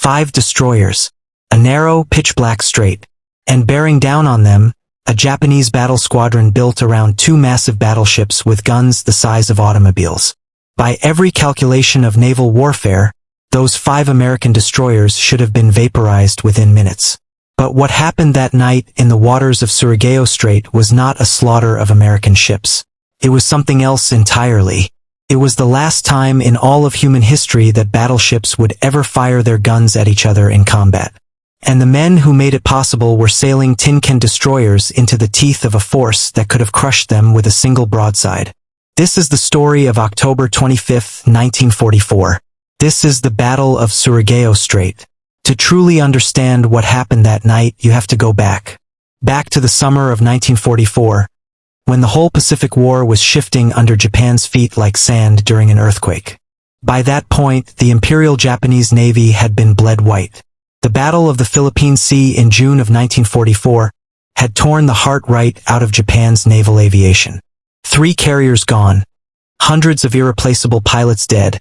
5 destroyers, a narrow, pitch-black strait, and bearing down on them, a Japanese battle squadron built around 2 massive battleships with guns the size of automobiles. By every calculation of naval warfare, those 5 American destroyers should have been vaporized within minutes. But what happened that night in the waters of Surigao Strait was not a slaughter of American ships. It was something else entirely. It was the last time in all of human history that battleships would ever fire their guns at each other in combat. And the men who made it possible were sailing tin can destroyers into the teeth of a force that could have crushed them with a single broadside. This is the story of October 25, 1944. This is the Battle of Surigao Strait. To truly understand what happened that night, you have to go back. Back to the summer of 1944, when the whole Pacific War was shifting under Japan's feet like sand during an earthquake. By that point, the Imperial Japanese Navy had been bled white. The Battle of the Philippine Sea in June of 1944 had torn the heart right out of Japan's naval aviation. 3 carriers gone, hundreds of irreplaceable pilots dead,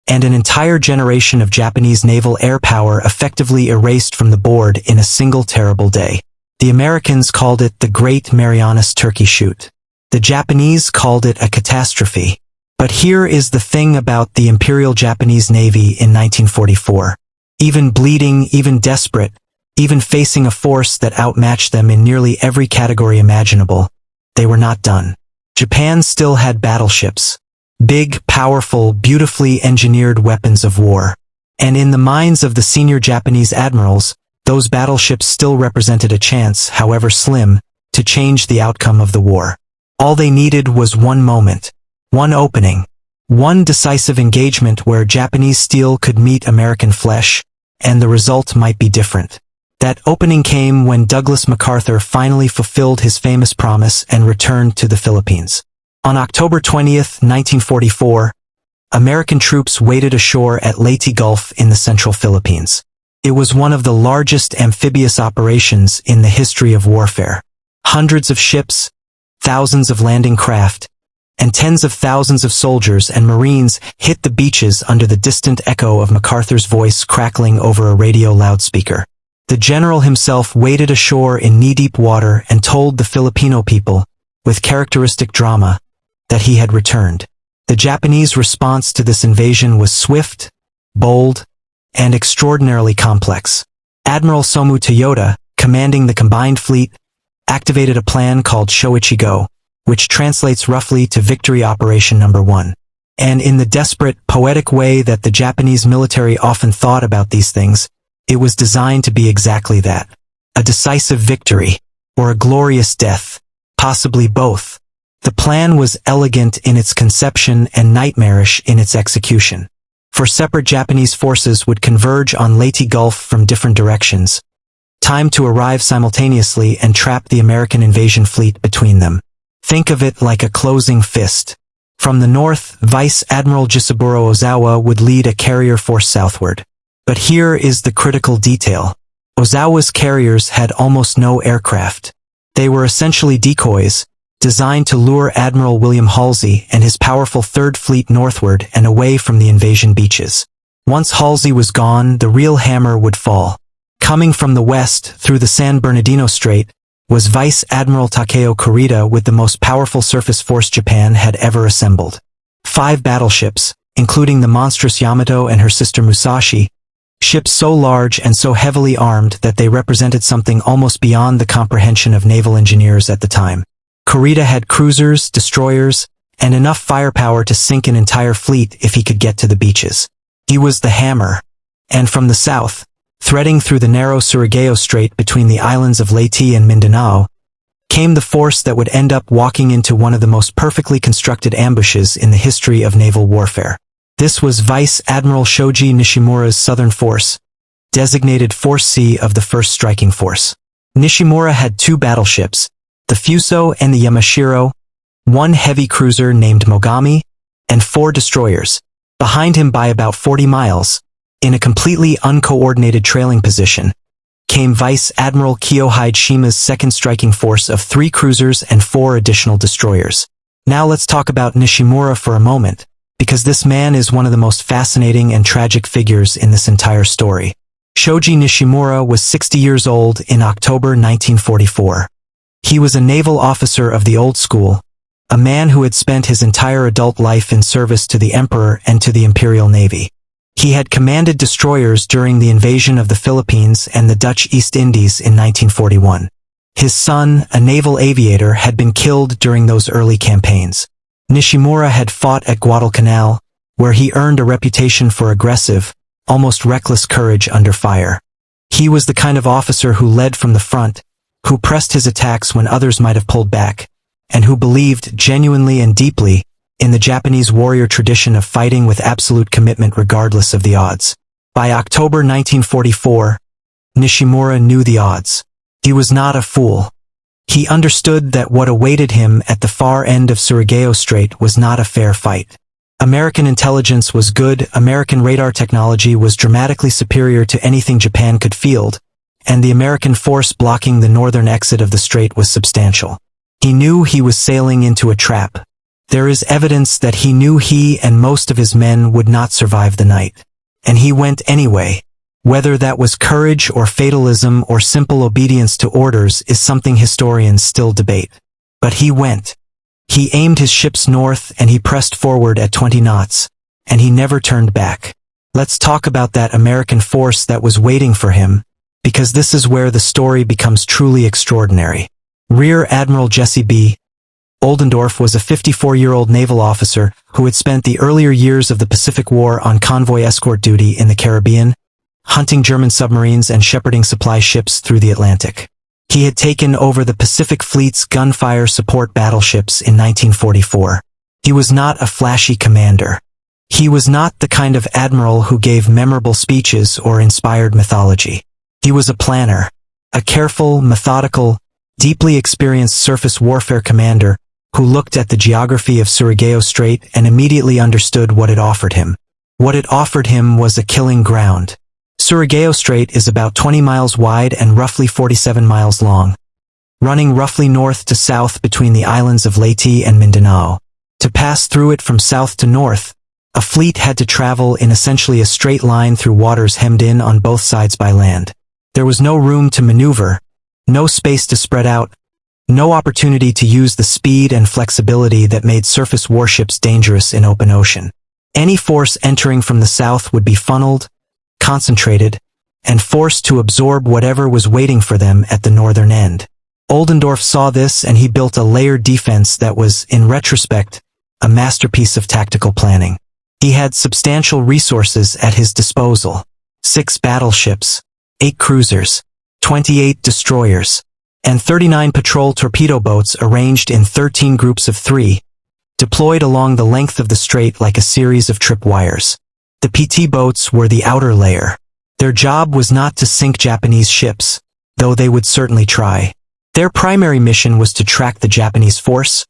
and an entire generation of Japanese naval air power effectively erased from the board in a single terrible day. The Americans called it the Great Marianas Turkey Shoot. The Japanese called it a catastrophe. But here is the thing about the Imperial Japanese Navy in 1944. Even bleeding, even desperate, even facing a force that outmatched them in nearly every category imaginable, they were not done. Japan still had battleships. Big, powerful, beautifully engineered weapons of war. And in the minds of the senior Japanese admirals, those battleships still represented a chance, however slim, to change the outcome of the war. All they needed was one moment, one opening, one decisive engagement where Japanese steel could meet American flesh, and the result might be different. That opening came when Douglas MacArthur finally fulfilled his famous promise and returned to the Philippines. On October 20, 1944, American troops waded ashore at Leyte Gulf in the central Philippines. It was one of the largest amphibious operations in the history of warfare. Hundreds of ships, thousands of landing craft, and tens of thousands of soldiers and Marines hit the beaches under the distant echo of MacArthur's voice crackling over a radio loudspeaker. The general himself waded ashore in knee-deep water and told the Filipino people, with characteristic drama, that he had returned. The Japanese response to this invasion was swift, bold, and extraordinarily complex. Admiral Somu Toyota, commanding the combined fleet, activated a plan called Shoichi-go, which translates roughly to Victory Operation Number 1. And in the desperate, poetic way that the Japanese military often thought about these things, it was designed to be exactly that. A decisive victory, or a glorious death, possibly both. The plan was elegant in its conception and nightmarish in its execution. For separate Japanese forces would converge on Leyte Gulf from different directions. Time to arrive simultaneously and trap the American invasion fleet between them. Think of it like a closing fist. From the north, Vice Admiral Jisaburo Ozawa would lead a carrier force southward. But here is the critical detail. Ozawa's carriers had almost no aircraft. They were essentially decoys, designed to lure Admiral William Halsey and his powerful Third Fleet northward and away from the invasion beaches. Once Halsey was gone, the real hammer would fall. Coming from the west through the San Bernardino Strait was Vice Admiral Takeo Kurita with the most powerful surface force Japan had ever assembled. 5 battleships, including the monstrous Yamato and her sister Musashi, ships so large and so heavily armed that they represented something almost beyond the comprehension of naval engineers at the time. Kurita had cruisers, destroyers, and enough firepower to sink an entire fleet if he could get to the beaches. He was the hammer. And from the south, threading through the narrow Surigao Strait between the islands of Leyte and Mindanao, came the force that would end up walking into one of the most perfectly constructed ambushes in the history of naval warfare. This was Vice Admiral Shoji Nishimura's Southern Force, designated Force C of the 1st Striking Force. Nishimura had 2 battleships, the Fuso and the Yamashiro, 1 heavy cruiser named Mogami, and 4 destroyers. Behind him by about 40 miles, in a completely uncoordinated trailing position, came Vice Admiral Kiyohide Shima's 2nd Striking Force of 3 cruisers and 4 additional destroyers. Now let's talk about Nishimura for a moment, because this man is one of the most fascinating and tragic figures in this entire story. Shoji Nishimura was 60 years old in October 1944. He was a naval officer of the old school, a man who had spent his entire adult life in service to the Emperor and to the Imperial Navy. He had commanded destroyers during the invasion of the Philippines and the Dutch East Indies in 1941. His son, a naval aviator, had been killed during those early campaigns. Nishimura had fought at Guadalcanal, where he earned a reputation for aggressive, almost reckless courage under fire. He was the kind of officer who led from the front, who pressed his attacks when others might have pulled back, and who believed genuinely and deeply in the Japanese warrior tradition of fighting with absolute commitment regardless of the odds. By October 1944, Nishimura knew the odds. He was not a fool. He understood that what awaited him at the far end of Surigao Strait was not a fair fight. American intelligence was good, American radar technology was dramatically superior to anything Japan could field, and the American force blocking the northern exit of the strait was substantial. He knew he was sailing into a trap. There is evidence that he knew he and most of his men would not survive the night. And he went anyway. Whether that was courage or fatalism or simple obedience to orders is something historians still debate. But he went. He aimed his ships north and he pressed forward at 20 knots, and he never turned back. Let's talk about that American force that was waiting for him, because this is where the story becomes truly extraordinary. Rear Admiral Jesse B. Oldendorf was a 54-year-old naval officer who had spent the earlier years of the Pacific War on convoy escort duty in the Caribbean, hunting German submarines and shepherding supply ships through the Atlantic. He had taken over the Pacific Fleet's gunfire support battleships in 1944. He was not a flashy commander. He was not the kind of admiral who gave memorable speeches or inspired mythology. He was a planner, a careful, methodical, deeply experienced surface warfare commander who looked at the geography of Surigao Strait and immediately understood what it offered him. What it offered him was a killing ground. Surigao Strait is about 20 miles wide and roughly 47 miles long, running roughly north to south between the islands of Leyte and Mindanao. To pass through it from south to north, a fleet had to travel in essentially a straight line through waters hemmed in on both sides by land. There was no room to maneuver, no space to spread out, no opportunity to use the speed and flexibility that made surface warships dangerous in open ocean. Any force entering from the south would be funneled, concentrated, and forced to absorb whatever was waiting for them at the northern end. Oldendorf saw this and he built a layered defense that was, in retrospect, a masterpiece of tactical planning. He had substantial resources at his disposal: 6 battleships, 8 cruisers, 28 destroyers, and 39 patrol torpedo boats arranged in 13 groups of 3, deployed along the length of the strait like a series of tripwires. The PT boats were the outer layer. Their job was not to sink Japanese ships, though they would certainly try. Their primary mission was to track the Japanese force,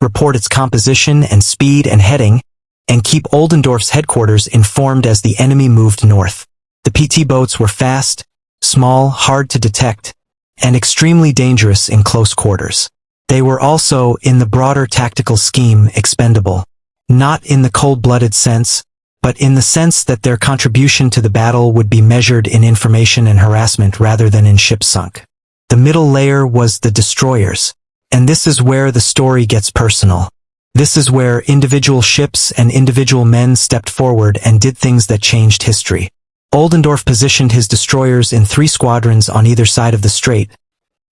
report its composition and speed and heading, and keep Oldendorf's headquarters informed as the enemy moved north. The PT boats were fast, small, hard to detect, and extremely dangerous in close quarters. They were also, in the broader tactical scheme, expendable. Not in the cold-blooded sense, but in the sense that their contribution to the battle would be measured in information and harassment rather than in ships sunk. The middle layer was the destroyers, and this is where the story gets personal. This is where individual ships and individual men stepped forward and did things that changed history. Oldendorf positioned his destroyers in 3 squadrons on either side of the strait,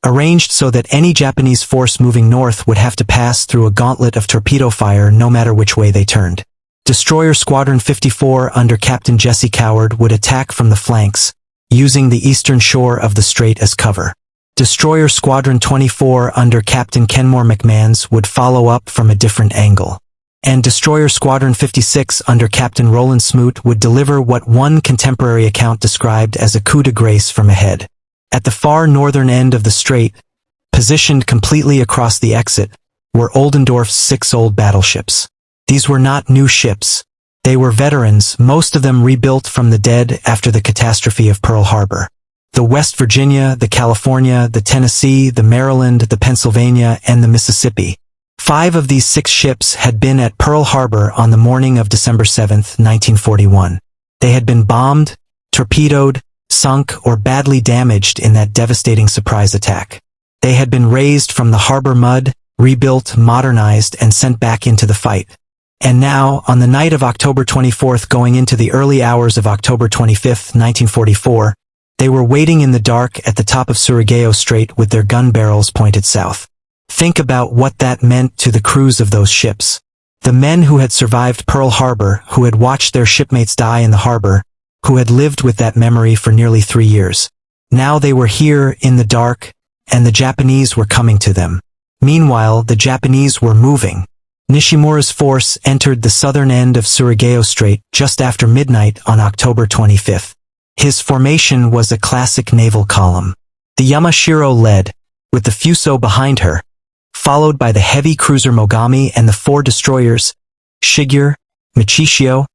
arranged so that any Japanese force moving north would have to pass through a gauntlet of torpedo fire no matter which way they turned. Destroyer Squadron 54 under Captain Jesse Coward would attack from the flanks, using the eastern shore of the strait as cover. Destroyer Squadron 24 under Captain Kenmore McMahons would follow up from a different angle. And Destroyer Squadron 56 under Captain Roland Smoot would deliver what one contemporary account described as a coup de grace from ahead. At the far northern end of the strait, positioned completely across the exit, were Oldendorf's 6 old battleships. These were not new ships. They were veterans, most of them rebuilt from the dead after the catastrophe of Pearl Harbor. The West Virginia, the California, the Tennessee, the Maryland, the Pennsylvania, and the Mississippi. 5 of these 6 ships had been at Pearl Harbor on the morning of December 7, 1941. They had been bombed, torpedoed, sunk or badly damaged in that devastating surprise attack. They had been raised from the harbor mud, rebuilt, modernized, and sent back into the fight. And now, on the night of October 24th going into the early hours of October 25th, 1944, they were waiting in the dark at the top of Surigao Strait with their gun barrels pointed south. Think about what that meant to the crews of those ships. The men who had survived Pearl Harbor, who had watched their shipmates die in the harbor, who had lived with that memory for nearly 3 years. Now they were here in the dark, and the Japanese were coming to them. Meanwhile, the Japanese were moving. Nishimura's force entered the southern end of Surigao Strait just after midnight on October 25th. His formation was a classic naval column. The Yamashiro led, with the Fuso behind her, followed by the heavy cruiser Mogami and the 4 destroyers, Shigure, Michishio,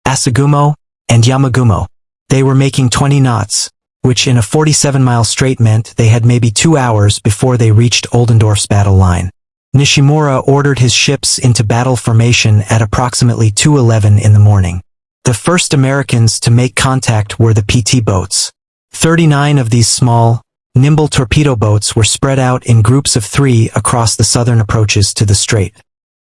Asagumo, and Yamagumo. They were making 20 knots, which in a 47-mile strait meant they had maybe 2 hours before they reached Oldendorf's battle line. Nishimura ordered his ships into battle formation at approximately 2:11 in the morning. The first Americans to make contact were the PT boats. 39 of these small, nimble torpedo boats were spread out in groups of 3 across the southern approaches to the strait.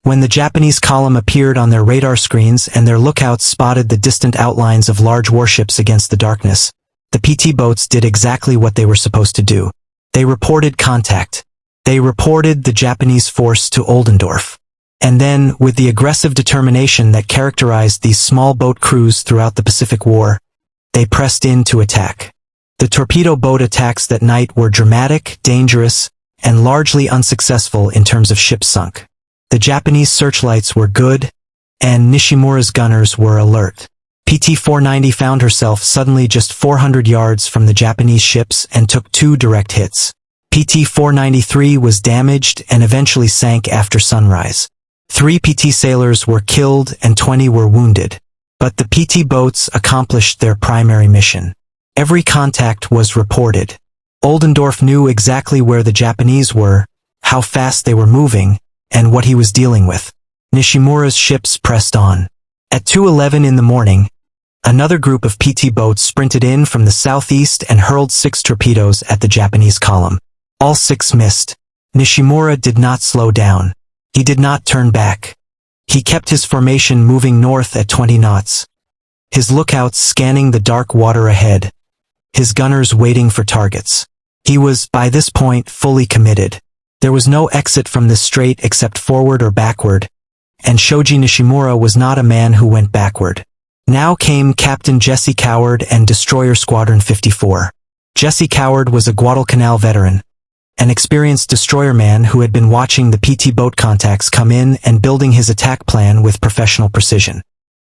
When the Japanese column appeared on their radar screens and their lookouts spotted the distant outlines of large warships against the darkness, the PT boats did exactly what they were supposed to do. They reported contact. They reported the Japanese force to Oldendorf. And then, with the aggressive determination that characterized these small boat crews throughout the Pacific War, they pressed in to attack. The torpedo boat attacks that night were dramatic, dangerous, and largely unsuccessful in terms of ships sunk. The Japanese searchlights were good, and Nishimura's gunners were alert. PT-490 found herself suddenly just 400 yards from the Japanese ships and took 2 direct hits. PT-493 was damaged and eventually sank after sunrise. 3 PT sailors were killed and 20 were wounded. But the PT boats accomplished their primary mission. Every contact was reported. Oldendorf knew exactly where the Japanese were, how fast they were moving, and what he was dealing with. Nishimura's ships pressed on. At 2:11 in the morning, another group of PT boats sprinted in from the southeast and hurled 6 torpedoes at the Japanese column. All 6 missed. Nishimura did not slow down. He did not turn back. He kept his formation moving north at 20 knots. His lookouts scanning the dark water ahead. His gunners waiting for targets. He was, by this point, fully committed. There was no exit from this strait except forward or backward, and Shoji Nishimura was not a man who went backward. Now came Captain Jesse Coward and Destroyer Squadron 54. Jesse Coward was a Guadalcanal veteran, an experienced destroyerman who had been watching the PT boat contacts come in and building his attack plan with professional precision.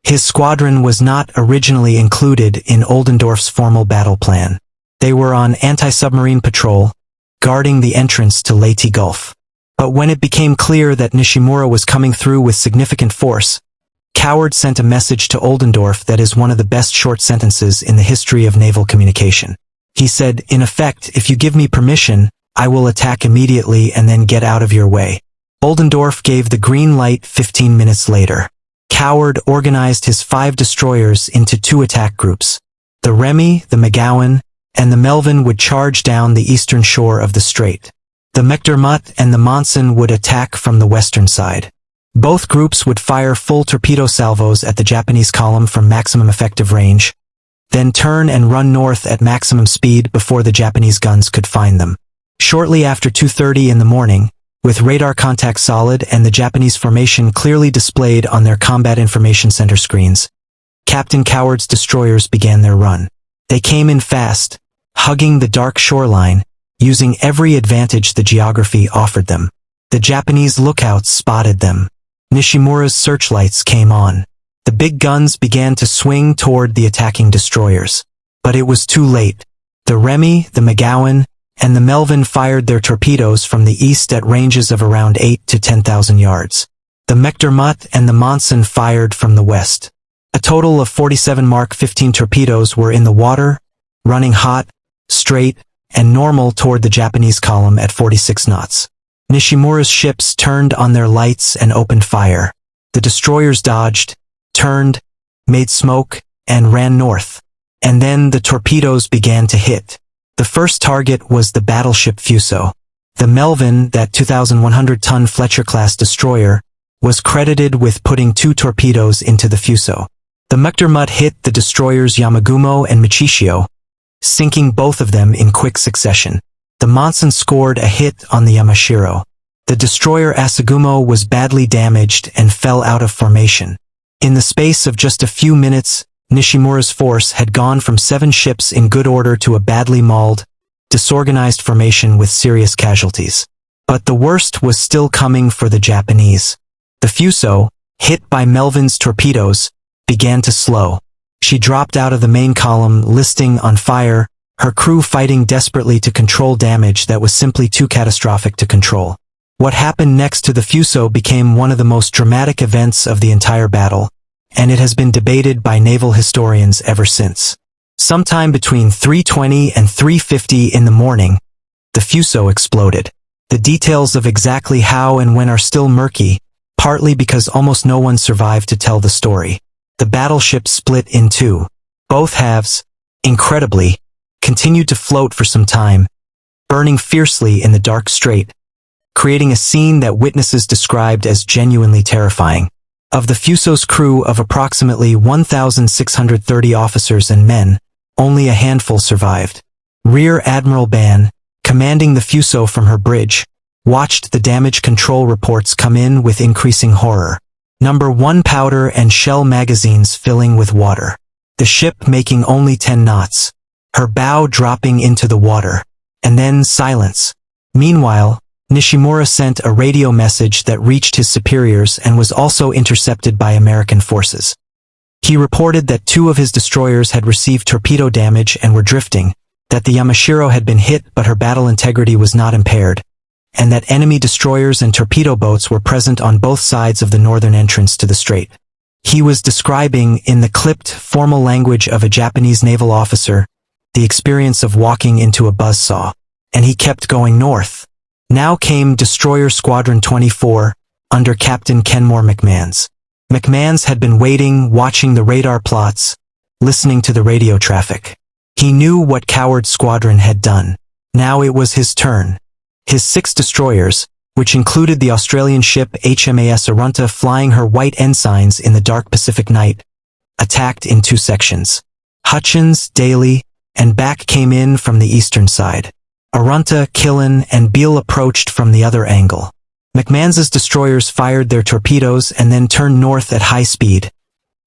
His squadron was not originally included in Oldendorf's formal battle plan. They were on anti-submarine patrol, guarding the entrance to Leyte Gulf. But when it became clear that Nishimura was coming through with significant force, Coward sent a message to Oldendorf that is one of the best short sentences in the history of naval communication. He said, in effect, if you give me permission, I will attack immediately and then get out of your way. Oldendorf gave the green light 15 minutes later. Coward organized his 5 destroyers into 2 attack groups. The Remy, the McGowan, and the Melvin would charge down the eastern shore of the strait. The McDermott and the Monson would attack from the western side. Both groups would fire full torpedo salvos at the Japanese column from maximum effective range, then turn and run north at maximum speed before the Japanese guns could find them. Shortly after 2:30 in the morning, with radar contact solid and the Japanese formation clearly displayed on their combat information center screens, Captain Coward's destroyers began their run. They came in fast, hugging the dark shoreline, using every advantage the geography offered them. The Japanese lookouts spotted them. Nishimura's searchlights came on. The big guns began to swing toward the attacking destroyers. But it was too late. The Remy, the McGowan, and the Melvin fired their torpedoes from the east at ranges of around 8 to 10,000 yards. The McDermott and the Monson fired from the west. A total of 47 Mark 15 torpedoes were in the water, running hot, straight, and normal toward the Japanese column at 46 knots. Nishimura's ships turned on their lights and opened fire. The destroyers dodged, turned, made smoke, and ran north. and then the torpedoes began to hit. The first target was the battleship Fuso. The Melvin, that 2,100-ton Fletcher-class destroyer, was credited with putting 2 torpedoes into the Fuso. The McDermott hit the destroyers Yamagumo and Michishio, sinking both of them in quick succession. The Monson scored a hit on the Yamashiro. The destroyer Asagumo was badly damaged and fell out of formation. In the space of just a few minutes, Nishimura's force had gone from 7 ships in good order to a badly mauled, disorganized formation with serious casualties. But the worst was still coming for the Japanese. The Fuso, hit by Melvin's torpedoes, began to slow. She dropped out of the main column, listing on fire, her crew fighting desperately to control damage that was simply too catastrophic to control. What happened next to the Fuso became one of the most dramatic events of the entire battle, and it has been debated by naval historians ever since. Sometime between 3:20 and 3:50 in the morning, the Fuso exploded. The details of exactly how and when are still murky, partly because almost no one survived to tell the story. The battleship split in 2. Both halves, incredibly, continued to float for some time, burning fiercely in the dark strait, creating a scene that witnesses described as genuinely terrifying. Of the Fuso's crew of approximately 1,630 officers and men, only a handful survived. Rear Admiral Ban, commanding the Fuso from her bridge, watched the damage control reports come in with increasing horror. Number 1 powder and shell magazines filling with water. The ship making only 10 knots. Her bow dropping into the water. And then silence. Meanwhile, Nishimura sent a radio message that reached his superiors and was also intercepted by American forces. He reported that 2 of his destroyers had received torpedo damage and were drifting, that the Yamashiro had been hit but her battle integrity was not impaired, and that enemy destroyers and torpedo boats were present on both sides of the northern entrance to the strait. He was describing, in the clipped, formal language of a Japanese naval officer, the experience of walking into a buzzsaw. And he kept going north. Now came Destroyer Squadron 24, under Captain Kenmore McMahons. McMahons had been waiting, watching the radar plots, listening to the radio traffic. He knew what Coward Squadron had done. Now it was his turn. His 6 destroyers, which included the Australian ship HMAS Arunta flying her white ensigns in the dark Pacific night, attacked in 2 sections. Hutchins, Daly, and Back came in from the eastern side. Arunta, Killen, and Beale approached from the other angle. McMahon's destroyers fired their torpedoes and then turned north at high speed,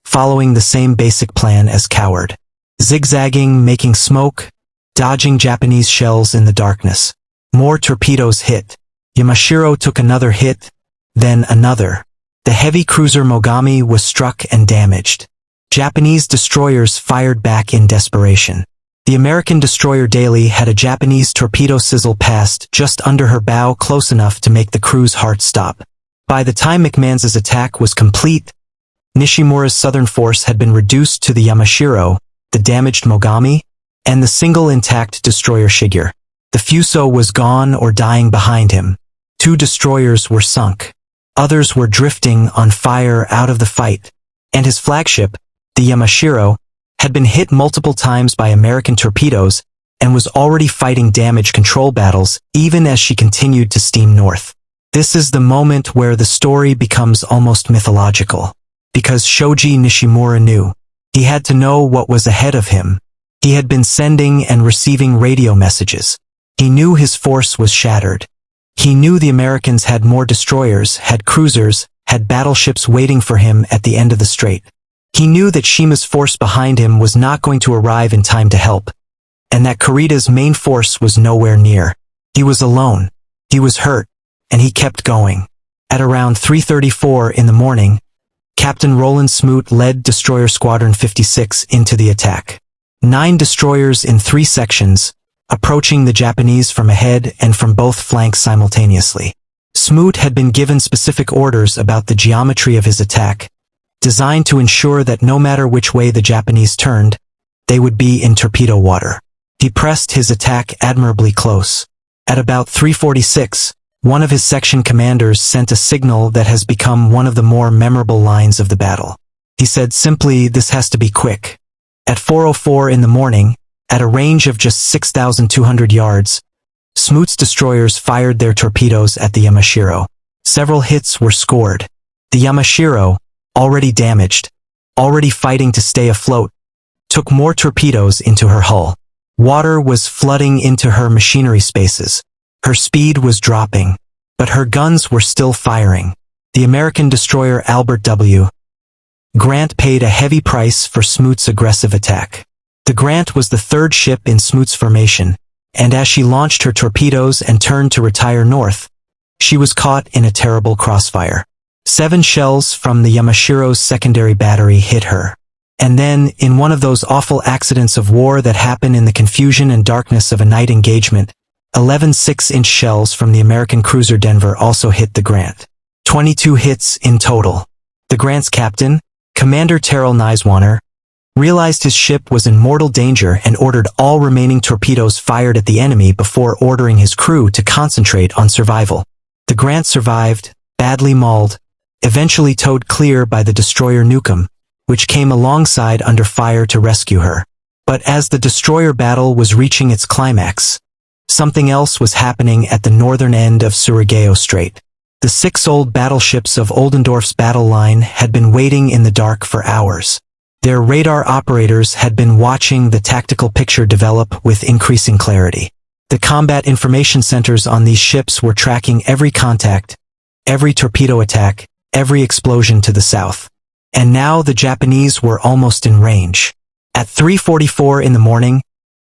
following the same basic plan as Coward. Zigzagging, making smoke, dodging Japanese shells in the darkness. More torpedoes hit. Yamashiro took another hit, then another. The heavy cruiser Mogami was struck and damaged. Japanese destroyers fired back in desperation. The American destroyer Daly had a Japanese torpedo sizzle past just under her bow close enough to make the crew's heart stop. By the time McMahon's attack was complete, Nishimura's southern force had been reduced to the Yamashiro, the damaged Mogami, and the single intact destroyer Shigeru. The Fuso was gone or dying behind him. 2 destroyers were sunk. Others were drifting on fire out of the fight. And his flagship, the Yamashiro, had been hit multiple times by American torpedoes and was already fighting damage control battles even as she continued to steam north. This is the moment where the story becomes almost mythological. Because Shoji Nishimura knew. He had to know what was ahead of him. He had been sending and receiving radio messages. He knew his force was shattered. He knew the Americans had more destroyers, had cruisers, had battleships waiting for him at the end of the strait. He knew that Shima's force behind him was not going to arrive in time to help, and that Kurita's main force was nowhere near. He was alone. He was hurt, and he kept going. At around 3:34 in the morning, Captain Roland Smoot led Destroyer Squadron 56 into the attack. 9 destroyers in 3 sections, approaching the Japanese from ahead and from both flanks simultaneously. Smoot had been given specific orders about the geometry of his attack, designed to ensure that no matter which way the Japanese turned, they would be in torpedo water. He pressed his attack admirably close. At about 3:46, one of his section commanders sent a signal that has become one of the more memorable lines of the battle. He said simply, "This has to be quick." At 4:04 in the morning, at a range of just 6,200 yards, Smoot's destroyers fired their torpedoes at the Yamashiro. Several hits were scored. The Yamashiro, already damaged, already fighting to stay afloat, took more torpedoes into her hull. Water was flooding into her machinery spaces. Her speed was dropping, but her guns were still firing. The American destroyer Albert W. Grant paid a heavy price for Smoot's aggressive attack. The Grant was the third ship in Smoot's formation, and as she launched her torpedoes and turned to retire north, she was caught in a terrible crossfire. 7 shells from the Yamashiro's secondary battery hit her. And then, in one of those awful accidents of war that happen in the confusion and darkness of a night engagement, 11 6-inch shells from the American cruiser Denver also hit the Grant. 22 hits in total. The Grant's captain, Commander Terrell Niswaner, realized his ship was in mortal danger and ordered all remaining torpedoes fired at the enemy before ordering his crew to concentrate on survival. The Grant survived, badly mauled, eventually towed clear by the destroyer Newcomb, which came alongside under fire to rescue her. But as the destroyer battle was reaching its climax, something else was happening at the northern end of Surigao Strait. The 6 old battleships of Oldendorf's battle line had been waiting in the dark for hours. Their radar operators had been watching the tactical picture develop with increasing clarity. The combat information centers on these ships were tracking every contact, every torpedo attack, every explosion to the south. And now the Japanese were almost in range. At 3:44 in the morning,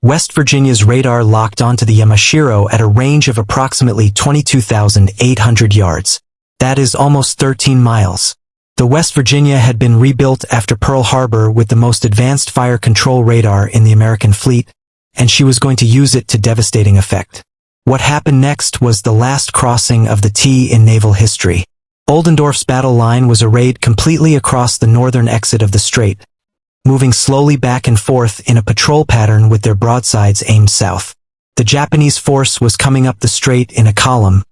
West Virginia's radar locked onto the Yamashiro at a range of approximately 22,800 yards. That is almost 13 miles. The West Virginia had been rebuilt after Pearl Harbor with the most advanced fire control radar in the American fleet, and she was going to use it to devastating effect. What happened next was the last crossing of the T in naval history. Oldendorf's battle line was arrayed completely across the northern exit of the strait, moving slowly back and forth in a patrol pattern with their broadsides aimed south. The Japanese force was coming up the strait in a column,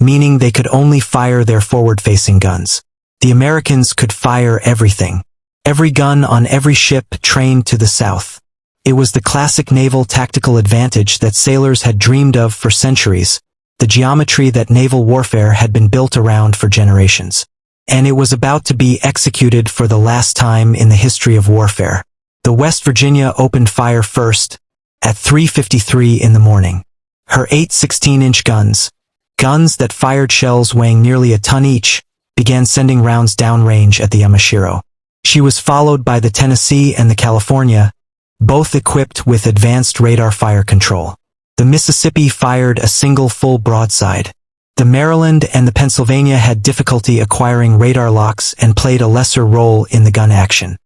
meaning they could only fire their forward-facing guns. The Americans could fire everything. Every gun on every ship trained to the south. It was the classic naval tactical advantage that sailors had dreamed of for centuries, the geometry that naval warfare had been built around for generations. And it was about to be executed for the last time in the history of warfare. The West Virginia opened fire first, at 3:53 in the morning. Her 8 16-inch guns that fired shells weighing nearly a ton each, began sending rounds downrange at the Yamashiro. She was followed by the Tennessee and the California, both equipped with advanced radar fire control. The Mississippi fired a single full broadside. The Maryland and the Pennsylvania had difficulty acquiring radar locks and played a lesser role in the gun action.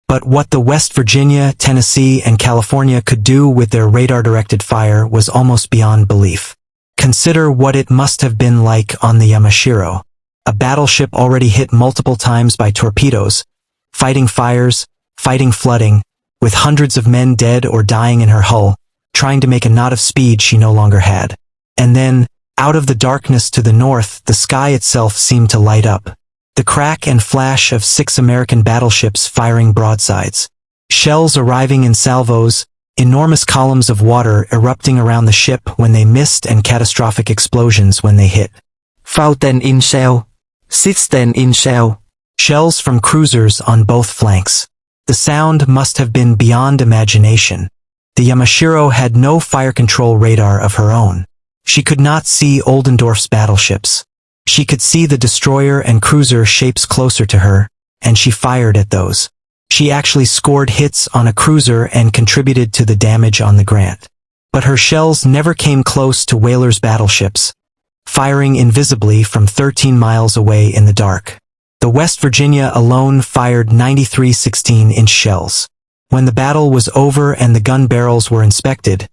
But what the West Virginia, Tennessee, and California could do with their radar-directed fire was almost beyond belief. Consider what it must have been like on the Yamashiro, a battleship already hit multiple times by torpedoes, fighting fires, fighting flooding, with hundreds of men dead or dying in her hull, trying to make a knot of speed she no longer had. And then, out of the darkness to the north, the sky itself seemed to light up. The crack and flash of 6 American battleships firing broadsides. Shells arriving in salvos, enormous columns of water erupting around the ship when they missed, and catastrophic explosions when they hit. 14-inch shell. 16-inch shell. Shells from cruisers on both flanks. The sound must have been beyond imagination. The Yamashiro had no fire control radar of her own. She could not see Oldendorf's battleships. She could see the destroyer and cruiser shapes closer to her, and she fired at those. She actually scored hits on a cruiser and contributed to the damage on the Grant. But her shells never came close to Whaler's battleships, firing invisibly from 13 miles away in the dark. The West Virginia alone fired 93 16-inch shells. When the battle was over and the gun barrels were inspected,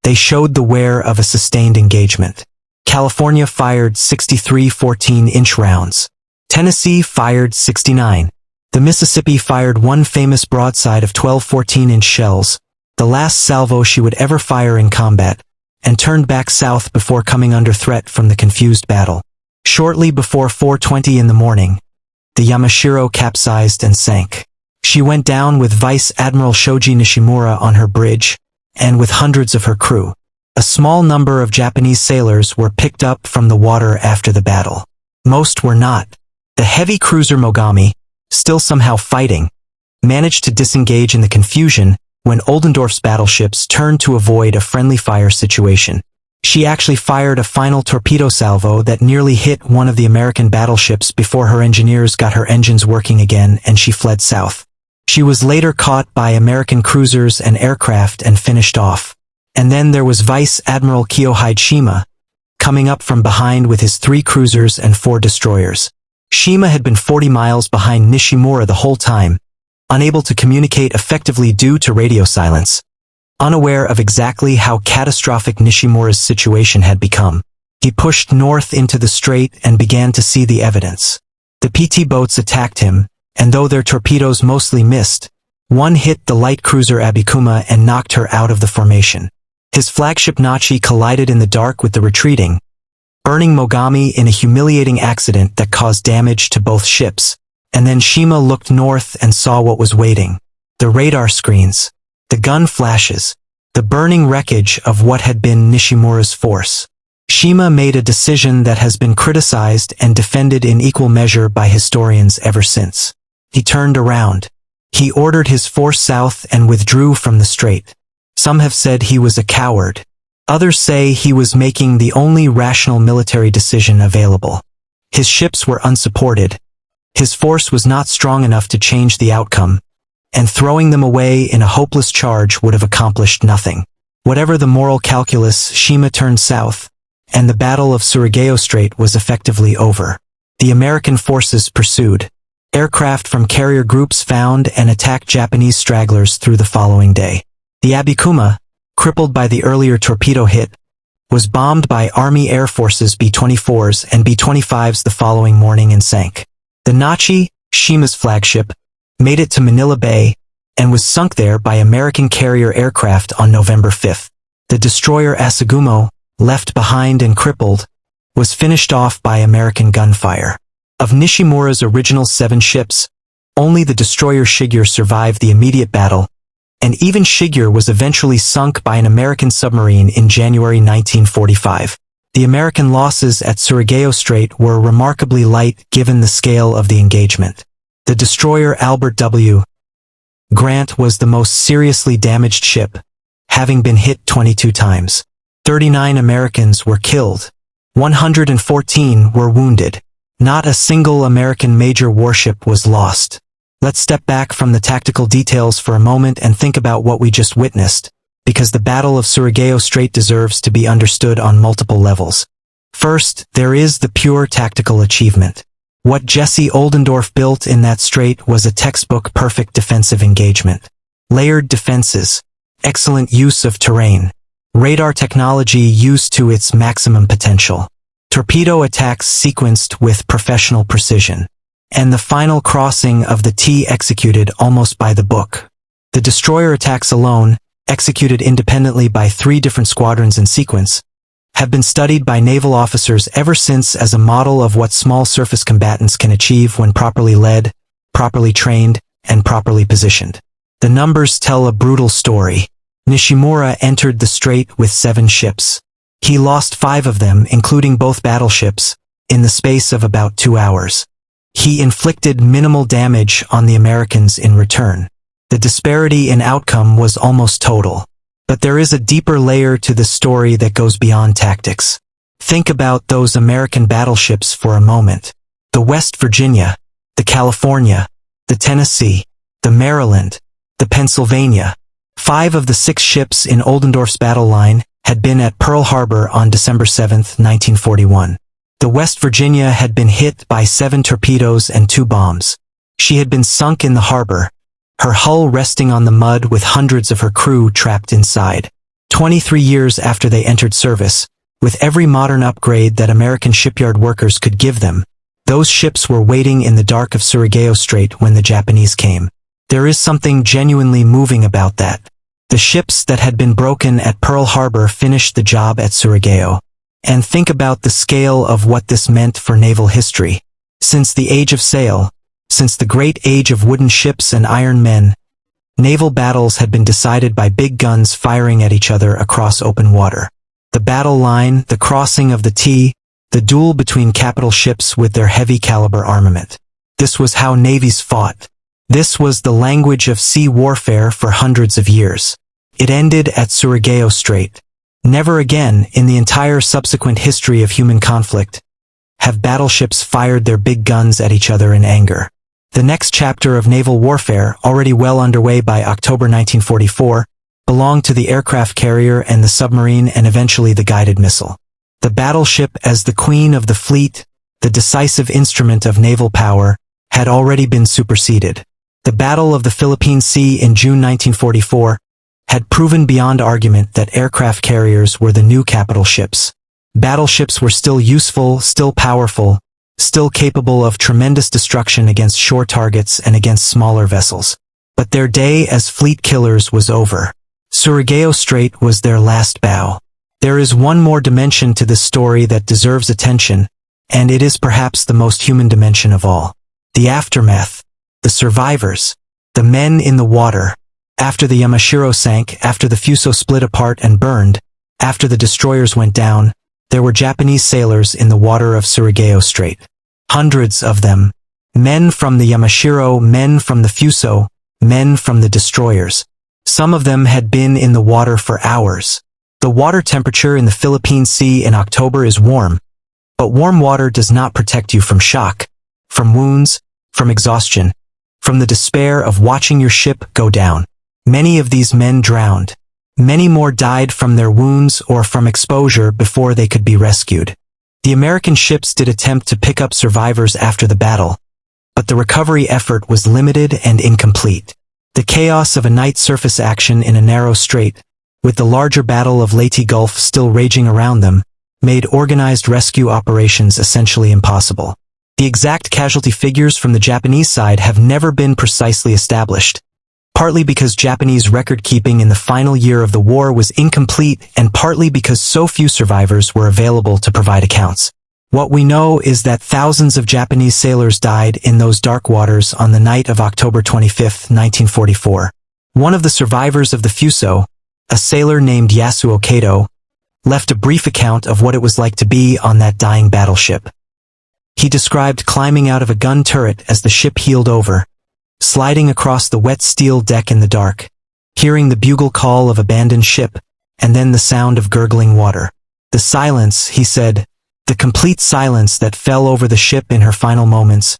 they showed the wear of a sustained engagement. California fired 63 14-inch rounds. Tennessee fired 69. The Mississippi fired one famous broadside of 12 14-inch shells, the last salvo she would ever fire in combat, and turned back south before coming under threat from the confused battle. Shortly before 4:20 in the morning, the Yamashiro capsized and sank. She went down with Vice Admiral Shoji Nishimura on her bridge, and with hundreds of her crew. A small number of Japanese sailors were picked up from the water after the battle. Most were not. The heavy cruiser Mogami, still somehow fighting, managed to disengage in the confusion when Oldendorf's battleships turned to avoid a friendly fire situation. She actually fired a final torpedo salvo that nearly hit one of the American battleships before her engineers got her engines working again and she fled south. She was later caught by American cruisers and aircraft and finished off. And then there was Vice Admiral Kiyohide Shima, coming up from behind with his 3 cruisers and 4 destroyers. Shima had been 40 miles behind Nishimura the whole time, unable to communicate effectively due to radio silence, unaware of exactly how catastrophic Nishimura's situation had become. He pushed north into the strait and began to see the evidence. The PT boats attacked him, and though their torpedoes mostly missed, one hit the light cruiser Abikuma and knocked her out of the formation. His flagship Nachi collided in the dark with the retreating, burning Mogami in a humiliating accident that caused damage to both ships, and then Shima looked north and saw what was waiting. The radar screens, the gun flashes, the burning wreckage of what had been Nishimura's force. Shima made a decision that has been criticized and defended in equal measure by historians ever since. He turned around. He ordered his force south and withdrew from the strait. Some have said he was a coward. Others say he was making the only rational military decision available. His ships were unsupported. His force was not strong enough to change the outcome, and throwing them away in a hopeless charge would have accomplished nothing. Whatever the moral calculus, Shima turned south, and the Battle of Surigao Strait was effectively over. The American forces pursued. Aircraft from carrier groups found and attacked Japanese stragglers through the following day. The Abikuma, crippled by the earlier torpedo hit, was bombed by Army Air Force's B-24s and B-25s the following morning and sank. The Nachi, Shima's flagship, made it to Manila Bay and was sunk there by American carrier aircraft on November 5th. The destroyer Asagumo, left behind and crippled, was finished off by American gunfire. Of Nishimura's original 7 ships, only the destroyer Shigyur survived the immediate battle, and even Shigyur was eventually sunk by an American submarine in January 1945. The American losses at Surigao Strait were remarkably light given the scale of the engagement. The destroyer Albert W. Grant was the most seriously damaged ship, having been hit 22 times. 39 Americans were killed. 114 were wounded. Not a single American major warship was lost. Let's step back from the tactical details for a moment and think about what we just witnessed, because the Battle of Surigao Strait deserves to be understood on multiple levels. First, there is the pure tactical achievement. What Jesse Oldendorf built in that strait was a textbook perfect defensive engagement. Layered defenses, excellent use of terrain, radar technology used to its maximum potential, torpedo attacks sequenced with professional precision, and the final crossing of the T executed almost by the book. The destroyer attacks alone, executed independently by 3 different squadrons in sequence, have been studied by naval officers ever since as a model of what small surface combatants can achieve when properly led, properly trained, and properly positioned. The numbers tell a brutal story. Nishimura entered the strait with 7 ships. He lost 5 of them, including both battleships, in the space of about 2 hours. He inflicted minimal damage on the Americans in return. The disparity in outcome was almost total. But there is a deeper layer to the story that goes beyond tactics. Think about those American battleships for a moment. The West Virginia, the California, the Tennessee, the Maryland, the Pennsylvania. 5 of the 6 ships in Oldendorf's battle line had been at Pearl Harbor on December 7, 1941. The West Virginia had been hit by 7 torpedoes and 2 bombs. She had been sunk in the harbor, her hull resting on the mud with hundreds of her crew trapped inside. 23 years after they entered service, with every modern upgrade that American shipyard workers could give them, those ships were waiting in the dark of Surigao Strait when the Japanese came. There is something genuinely moving about that. The ships that had been broken at Pearl Harbor finished the job at Surigao. And think about the scale of what this meant for naval history. Since the age of sail, Since the great age of wooden ships and iron men, naval battles had been decided by big guns firing at each other across open water. The battle line, the crossing of the T, the duel between capital ships with their heavy caliber armament. This was how navies fought. This was the language of sea warfare for hundreds of years. It ended at Surigao Strait. Never again, in the entire subsequent history of human conflict, have battleships fired their big guns at each other in anger. The next chapter of naval warfare, already well underway by October 1944, belonged to the aircraft carrier and the submarine and eventually the guided missile. The battleship as the queen of the fleet, the decisive instrument of naval power, had already been superseded. The Battle of the Philippine Sea in June 1944 had proven beyond argument that aircraft carriers were the new capital ships. Battleships were still useful, still powerful, still capable of tremendous destruction against shore targets and against smaller vessels. But their day as fleet killers was over. Surigao Strait was their last bow. There is one more dimension to this story that deserves attention, and it is perhaps the most human dimension of all. The aftermath. The survivors. The men in the water. After the Yamashiro sank, after the Fuso split apart and burned, after the destroyers went down, there were Japanese sailors in the water of Surigao Strait. Hundreds of them. Men from the Yamashiro, men from the Fuso, men from the destroyers. Some of them had been in the water for hours. The water temperature in the Philippine Sea in October is warm, but warm water does not protect you from shock, from wounds, from exhaustion, from the despair of watching your ship go down. Many of these men drowned. Many more died from their wounds or from exposure before they could be rescued. The American ships did attempt to pick up survivors after the battle, but the recovery effort was limited and incomplete. The chaos of a night surface action in a narrow strait, with the larger battle of Leyte Gulf still raging around them, made organized rescue operations essentially impossible. The exact casualty figures from the Japanese side have never been precisely established, partly because Japanese record-keeping in the final year of the war was incomplete and partly because so few survivors were available to provide accounts. What we know is that thousands of Japanese sailors died in those dark waters on the night of October 25, 1944. One of the survivors of the Fuso, a sailor named Yasuo Kato, left a brief account of what it was like to be on that dying battleship. He described climbing out of a gun turret as the ship heeled over, sliding across the wet steel deck in the dark, hearing the bugle call of abandoned ship, and then the sound of gurgling water. The silence, he said, the complete silence that fell over the ship in her final moments,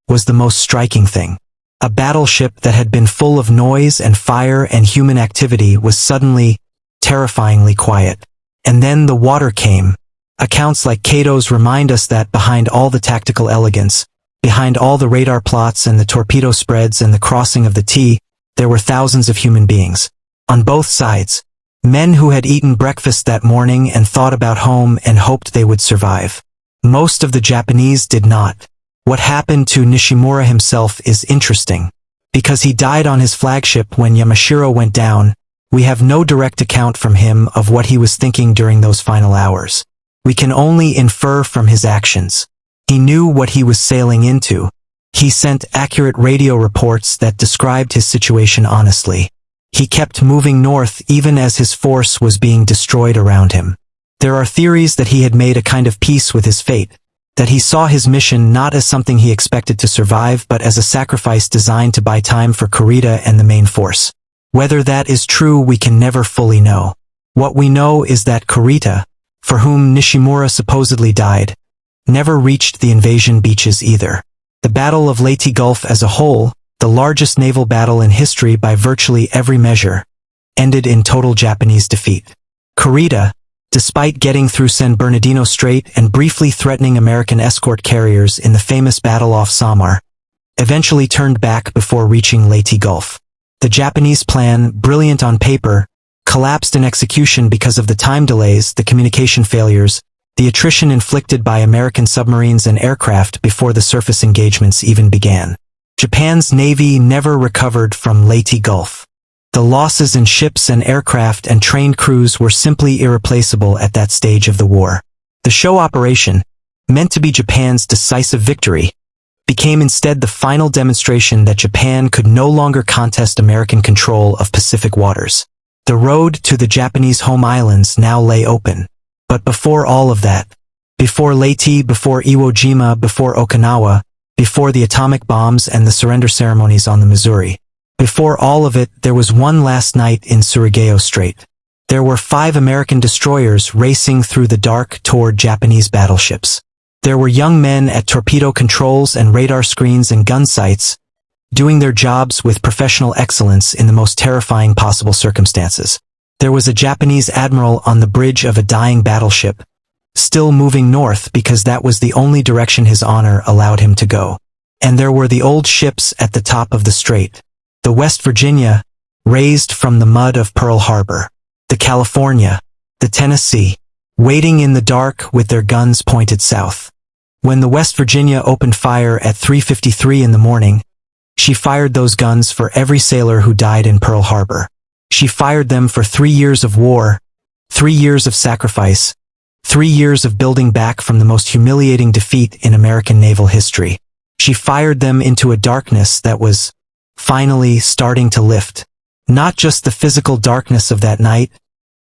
was the most striking thing. A battleship that had been full of noise and fire and human activity was suddenly, terrifyingly quiet. And then the water came. Accounts like Cato's remind us that behind all the tactical elegance, behind all the radar plots and the torpedo spreads and the crossing of the T, there were thousands of human beings. On both sides. Men who had eaten breakfast that morning and thought about home and hoped they would survive. Most of the Japanese did not. What happened to Nishimura himself is interesting. Because he died on his flagship when Yamashiro went down, we have no direct account from him of what he was thinking during those final hours. We can only infer from his actions. He knew what he was sailing into. He sent accurate radio reports that described his situation honestly. He kept moving north even as his force was being destroyed around him. There are theories that he had made a kind of peace with his fate, that he saw his mission not as something he expected to survive but as a sacrifice designed to buy time for Kurita and the main force. Whether that is true we can never fully know. What we know is that Kurita, for whom Nishimura supposedly died, never reached the invasion beaches either. The Battle of Leyte Gulf as a whole, the largest naval battle in history by virtually every measure, ended in total Japanese defeat. Kurita, despite getting through San Bernardino Strait and briefly threatening American escort carriers in the famous battle off Samar, eventually turned back before reaching Leyte Gulf. The Japanese plan, brilliant on paper, collapsed in execution because of the time delays, the communication failures, the attrition inflicted by American submarines and aircraft before the surface engagements even began. Japan's navy never recovered from Leyte Gulf. The losses in ships and aircraft and trained crews were simply irreplaceable at that stage of the war. The show operation, meant to be Japan's decisive victory, became instead the final demonstration that Japan could no longer contest American control of Pacific waters. The road to the Japanese home islands now lay open. But before all of that, before Leyte, before Iwo Jima, before Okinawa, before the atomic bombs and the surrender ceremonies on the Missouri, before all of it, there was one last night in Surigao Strait. There were 5 American destroyers racing through the dark toward Japanese battleships. There were young men at torpedo controls and radar screens and gun sights, doing their jobs with professional excellence in the most terrifying possible circumstances. There was a Japanese admiral on the bridge of a dying battleship, still moving north because that was the only direction his honor allowed him to go. And there were the old ships at the top of the strait. The West Virginia, raised from the mud of Pearl Harbor. The California, the Tennessee, waiting in the dark with their guns pointed south. When the West Virginia opened fire at 3:53 in the morning, she fired those guns for every sailor who died in Pearl Harbor. She fired them for 3 years of war, 3 years of sacrifice, 3 years of building back from the most humiliating defeat in American naval history. She fired them into a darkness that was, finally, starting to lift. Not just the physical darkness of that night,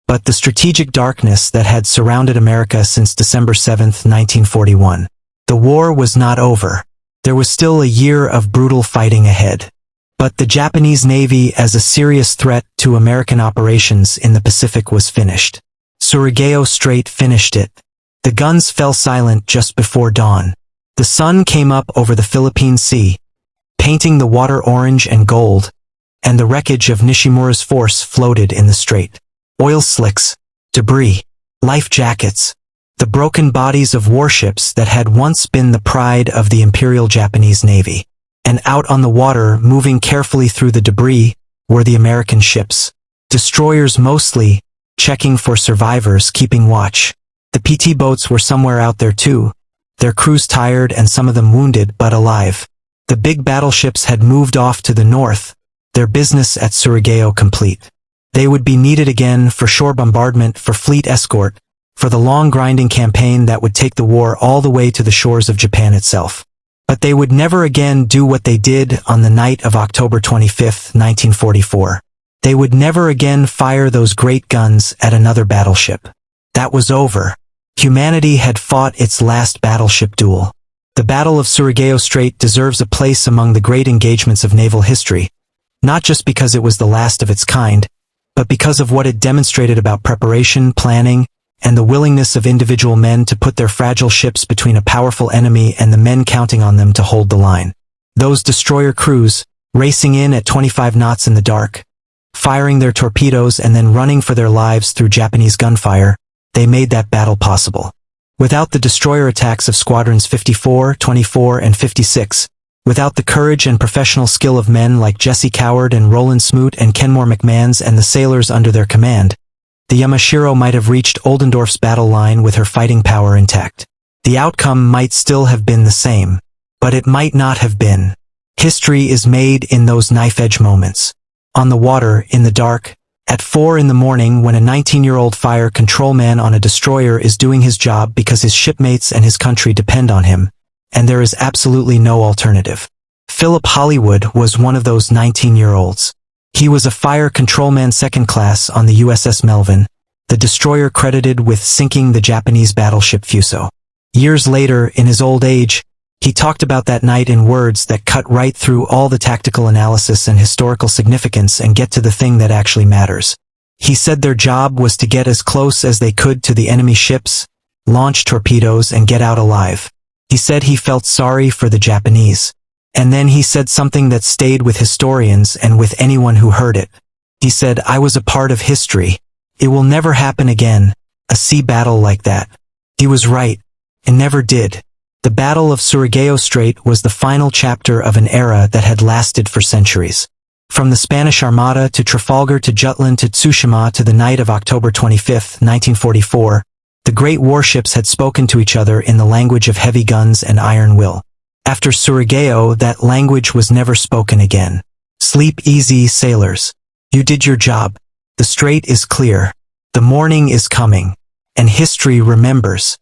but the strategic darkness that had surrounded America since December 7, 1941. The war was not over. There was still a year of brutal fighting ahead. But the Japanese Navy as a serious threat to American operations in the Pacific was finished. Surigao Strait finished it. The guns fell silent just before dawn. The sun came up over the Philippine Sea, painting the water orange and gold, and the wreckage of Nishimura's force floated in the strait. Oil slicks, debris, life jackets, the broken bodies of warships that had once been the pride of the Imperial Japanese Navy. And out on the water, moving carefully through the debris, were the American ships. Destroyers mostly, checking for survivors, keeping watch. The PT boats were somewhere out there too, their crews tired and some of them wounded but alive. The big battleships had moved off to the north, their business at Surigao complete. They would be needed again for shore bombardment, for fleet escort, for the long grinding campaign that would take the war all the way to the shores of Japan itself. But they would never again do what they did on the night of October 25, 1944. They would never again fire those great guns at another battleship. That was over. Humanity had fought its last battleship duel. The Battle of Surigao Strait deserves a place among the great engagements of naval history, not just because it was the last of its kind, but because of what it demonstrated about preparation, planning, and the willingness of individual men to put their fragile ships between a powerful enemy and the men counting on them to hold the line. Those destroyer crews, racing in at 25 knots in the dark, firing their torpedoes and then running for their lives through Japanese gunfire, they made that battle possible. Without the destroyer attacks of Squadrons 54, 24, and 56, without the courage and professional skill of men like Jesse Coward and Roland Smoot and Kenmore McMahons and the sailors under their command, the Yamashiro might have reached Oldendorf's battle line with her fighting power intact. The outcome might still have been the same, but it might not have been. History is made in those knife-edge moments. On the water, in the dark, at 4 in the morning when a 19-year-old fire control man on a destroyer is doing his job because his shipmates and his country depend on him, and there is absolutely no alternative. Philip Hollywood was one of those 19-year-olds. He was a fire controlman second class on the USS Melvin, the destroyer credited with sinking the Japanese battleship Fuso. Years later, in his old age, he talked about that night in words that cut right through all the tactical analysis and historical significance and get to the thing that actually matters. He said their job was to get as close as they could to the enemy ships, launch torpedoes, and get out alive. He said he felt sorry for the Japanese. And then he said something that stayed with historians and with anyone who heard it. He said, "I was a part of history. It will never happen again, a sea battle like that." He was right. It never did. The Battle of Surigao Strait was the final chapter of an era that had lasted for centuries. From the Spanish Armada to Trafalgar to Jutland to Tsushima to the night of October 25, 1944, the great warships had spoken to each other in the language of heavy guns and iron will. After Surigao, that language was never spoken again. Sleep easy, sailors. You did your job. The strait is clear. The morning is coming. And history remembers.